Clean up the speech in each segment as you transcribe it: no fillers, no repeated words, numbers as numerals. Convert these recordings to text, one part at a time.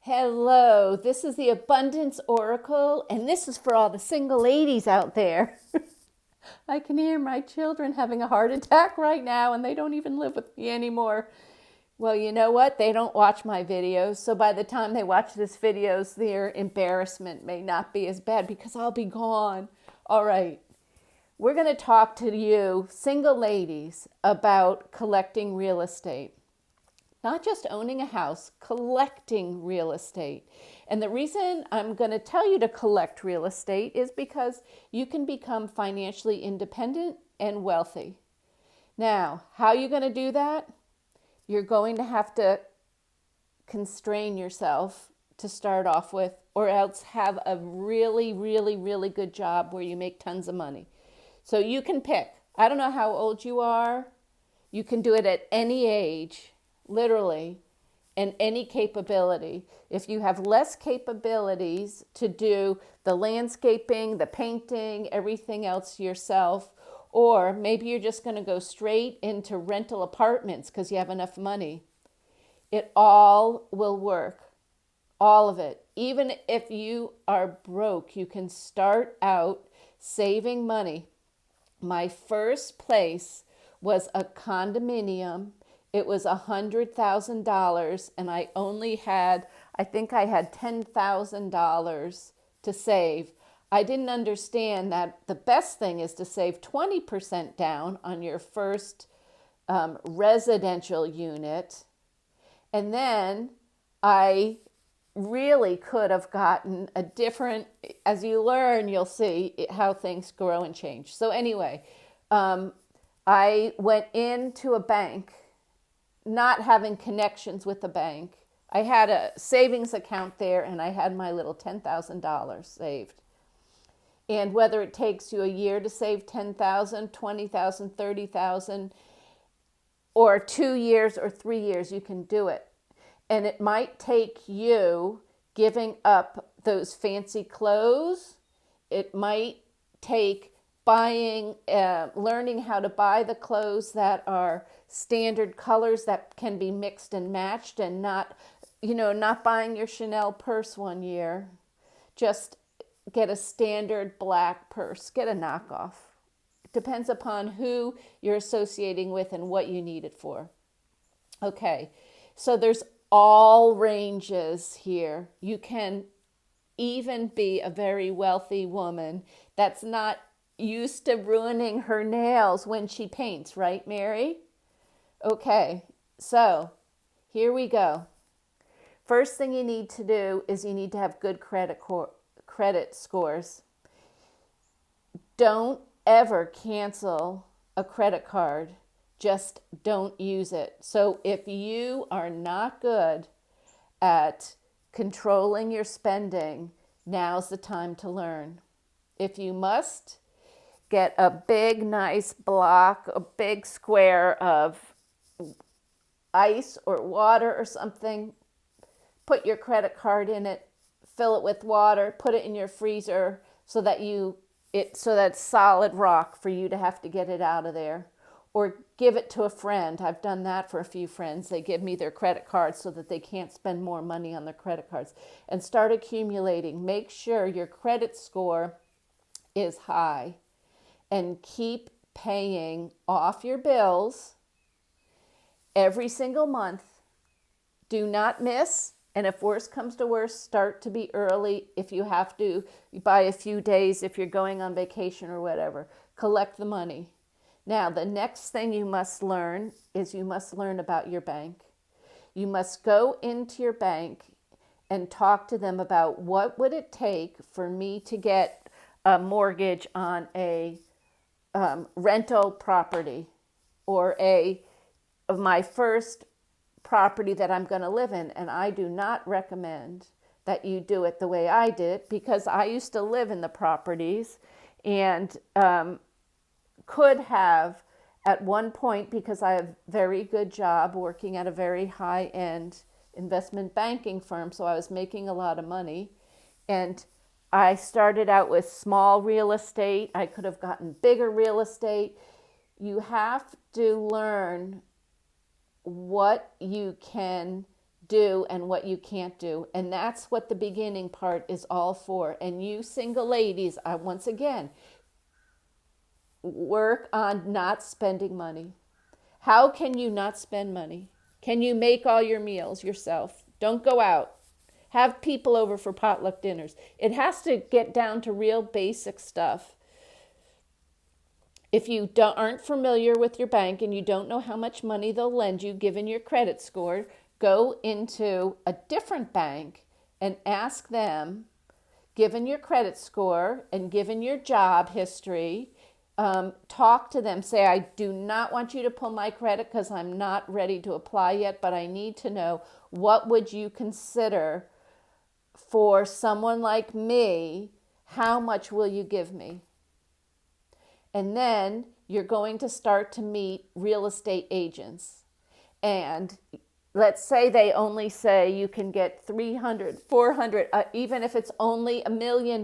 Hello, this is the Abundance Oracle, and this is for all the single ladies out there. I can hear my children having a heart attack right now, and they don't even live with me anymore. Well, you know what? They don't watch my videos, so by the time they watch this videos, their embarrassment may not be as bad because I'll be gone. All right, we're going to talk to you, single ladies, about collecting real estate. Not just owning a house, collecting real estate. And the reason I'm going to tell you to collect real estate is because you can become financially independent and wealthy. Now, how are you going to do that? You're going to have to constrain yourself to start off with, or else have a really, really, really good job where you make tons of money. So you can pick. I don't know how old you are. You can do it at any age, literally, and any capability. If you have less capabilities to do the landscaping, the painting, everything else yourself, or maybe you're just going to go straight into rental apartments because you have enough money, it all will work. All of it. Even if you are broke, you can start out saving money. My first place was a condominium. It was $100,000, and I think I had $10,000 to save. I didn't understand that the best thing is to save 20% down on your first residential unit. And then I really could have gotten a different, as you learn, you'll see how things grow and change. So, anyway, I went into a bank, not having connections with the bank. I had a savings account there and I had my little $10,000 saved. And whether it takes you a year to save 10,000, 20,000, 30,000, or 2 years or 3 years, you can do it. And it might take you giving up those fancy clothes. It might take learning how to buy the clothes that are standard colors that can be mixed and matched, and not buying your Chanel purse one year. Just get a standard black purse. Get a knockoff. It depends upon who you're associating with and what you need it for. Okay, so there's all ranges here. You can even be a very wealthy woman that's not used to ruining her nails when she paints, right, Mary? Okay, so here we go. First thing you need to do is you need to have good credit scores. Don't ever cancel a credit card. Just don't use it. So if you are not good at controlling your spending, now's the time to learn. If you must, get a big, nice block, a big square of ice or water or something. Put your credit card in it, fill it with water, put it in your freezer so that it's solid rock for you to have to get it out of there. Or give it to a friend. I've done that for a few friends. They give me their credit cards so that they can't spend more money on their credit cards. And start accumulating. Make sure your credit score is high. And keep paying off your bills every single month. Do not miss. And if worse comes to worse, start to be early. If you have to, buy a few days if you're going on vacation or whatever. Collect the money. Now, the next thing you must learn is you must learn about your bank. You must go into your bank and talk to them about what would it take for me to get a mortgage on a rental property or my first property that I'm going to live in. And I do not recommend that you do it the way I did, because I used to live in the properties and could have at one point, because I have a very good job working at a very high-end investment banking firm, so I was making a lot of money. And I started out with small real estate. I could have gotten bigger real estate. You have to learn what you can do and what you can't do. And that's what the beginning part is all for. And you single ladies, once again, work on not spending money. How can you not spend money? Can you make all your meals yourself? Don't go out. Have people over for potluck dinners. It has to get down to real basic stuff. If you aren't familiar with your bank and you don't know how much money they'll lend you given your credit score, go into a different bank and ask them, given your credit score and given your job history, talk to them. Say, I do not want you to pull my credit because I'm not ready to apply yet, but I need to know, what would you consider for someone like me? How much will you give me? And then you're going to start to meet real estate agents. And let's say they only say you can get 300, 400, even if it's only $1 million,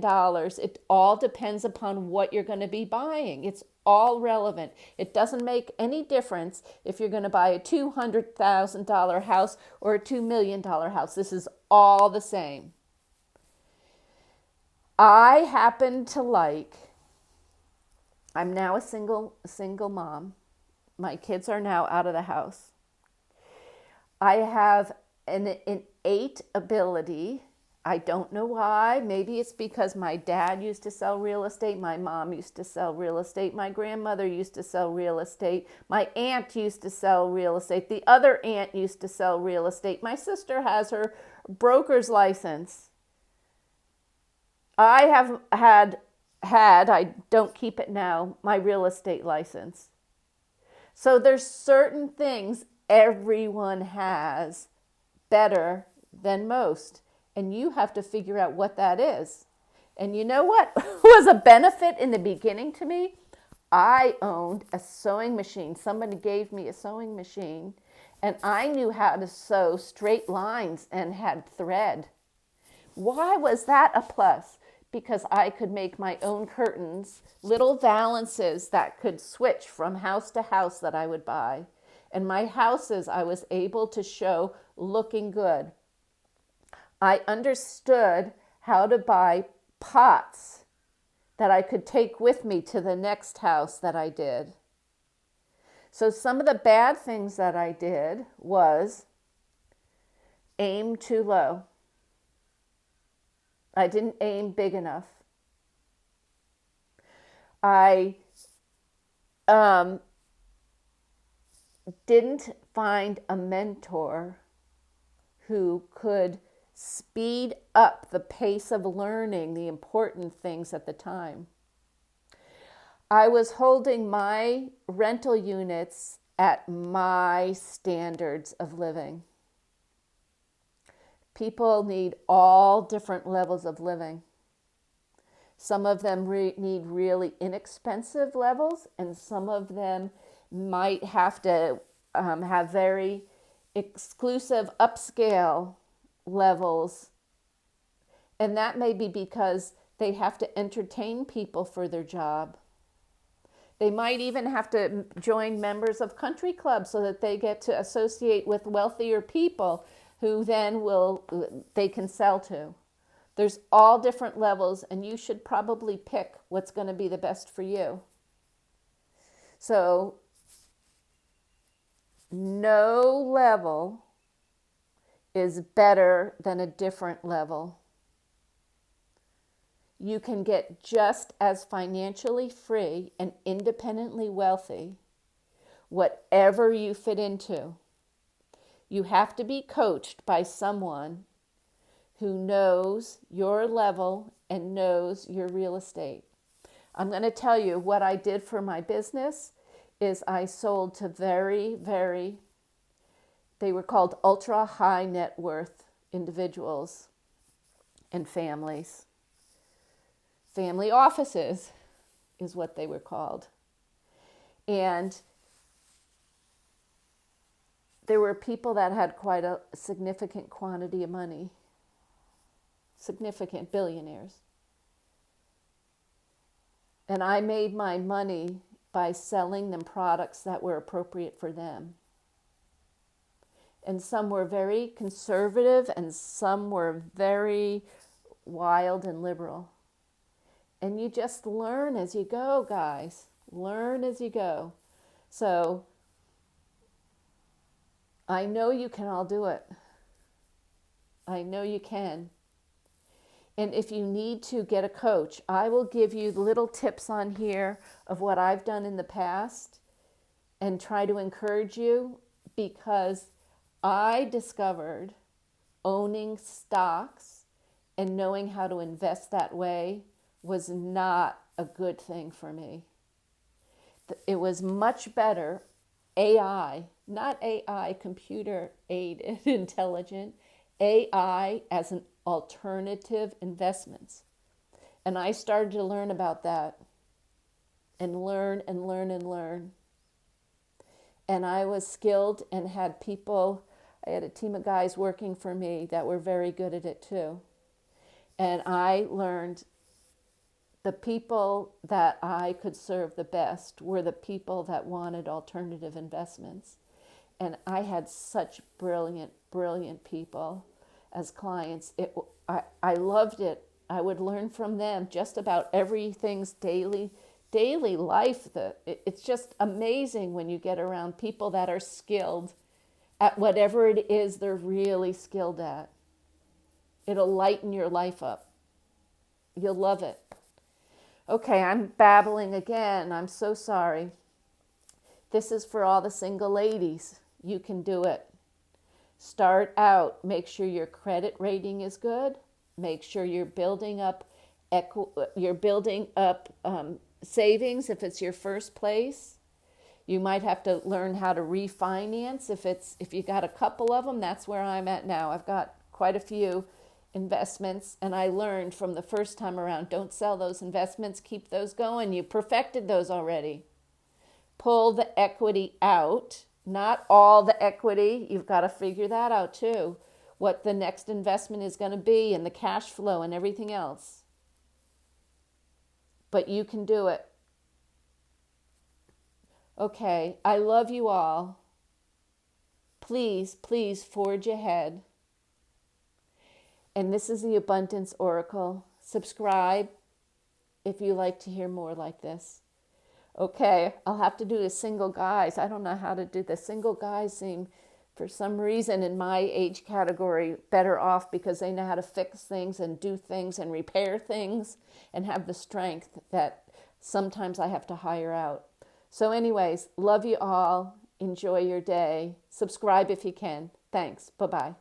it all depends upon what you're going to be buying. It's all relevant. It doesn't make any difference if you're going to buy a $200,000 house or a $2 million house. This is all the same. I happen to I'm now a single mom. My kids are now out of the house. I have an innate ability. I don't know why. Maybe it's because my dad used to sell real estate. My mom used to sell real estate. My grandmother used to sell real estate. My aunt used to sell real estate. The other aunt used to sell real estate. My sister has her broker's license. I have had, I don't keep it now, my real estate license. So there's certain things everyone has better than most. And you have to figure out what that is. And you know what was a benefit in the beginning to me? I owned a sewing machine. Somebody gave me a sewing machine. And I knew how to sew straight lines and had thread. Why was that a plus? Because I could make my own curtains, little valances that could switch from house to house that I would buy. And my houses I was able to show looking good. I understood how to buy pots that I could take with me to the next house that I did. So some of the bad things that I did was aim too low. I didn't aim big enough. I didn't find a mentor who could speed up the pace of learning the important things at the time. I was holding my rental units at my standards of living. People need all different levels of living. Some of them need really inexpensive levels, and some of them might have to have very exclusive upscale levels. And that may be because they have to entertain people for their job. They might even have to join members of country clubs so that they get to associate with wealthier people who then they can sell to. There's all different levels, and you should probably pick what's going to be the best for you. So no level is better than a different level. You can get just as financially free and independently wealthy, whatever you fit into. You have to be coached by someone who knows your level and knows your real estate. I'm going to tell you what I did for my business is I sold to they were called ultra high net worth individuals and families. Family offices is what they were called. And there were people that had quite a significant quantity of money, significant billionaires. And I made my money by selling them products that were appropriate for them. And some were very conservative and some were very wild and liberal. And you just learn as you go, guys. Learn as you go. So I know you can all do it. I know you can. And if you need to get a coach, I will give you little tips on here of what I've done in the past and try to encourage you, because I discovered owning stocks and knowing how to invest that way was not a good thing for me. It was much better AI, not AI, computer aided intelligent, AI as an alternative investments. And I started to learn about that and learn and learn and learn. And I was skilled and had people, I had a team of guys working for me that were very good at it too. And I learned the people that I could serve the best were the people that wanted alternative investments. And I had such brilliant, brilliant people as clients. I loved it. I would learn from them just about everything's daily life. It's just amazing when you get around people that are skilled at whatever it is they're really skilled at. It'll lighten your life up. You'll love it. Okay, I'm babbling again. I'm so sorry. This is for all the single ladies. You can do it. Start out. Make sure your credit rating is good. Make sure you're building up savings if it's your first place. You might have to learn how to refinance if you got a couple of them. That's where I'm at now. I've got quite a few investments, and I learned from the first time around, don't sell those investments, keep those going. You perfected those already. Pull the equity out, not all the equity. You've got to figure that out too, what the next investment is going to be and the cash flow and everything else. But you can do it. Okay, I love you all. Please, please forge ahead. And this is the Abundance Oracle. Subscribe if you like to hear more like this. Okay, I'll have to do the single guys. I don't know how to do the single guys. Seem, for some reason, in my age category, better off because they know how to fix things and do things and repair things and have the strength that sometimes I have to hire out. So anyways, love you all. Enjoy your day. Subscribe if you can. Thanks. Bye-bye.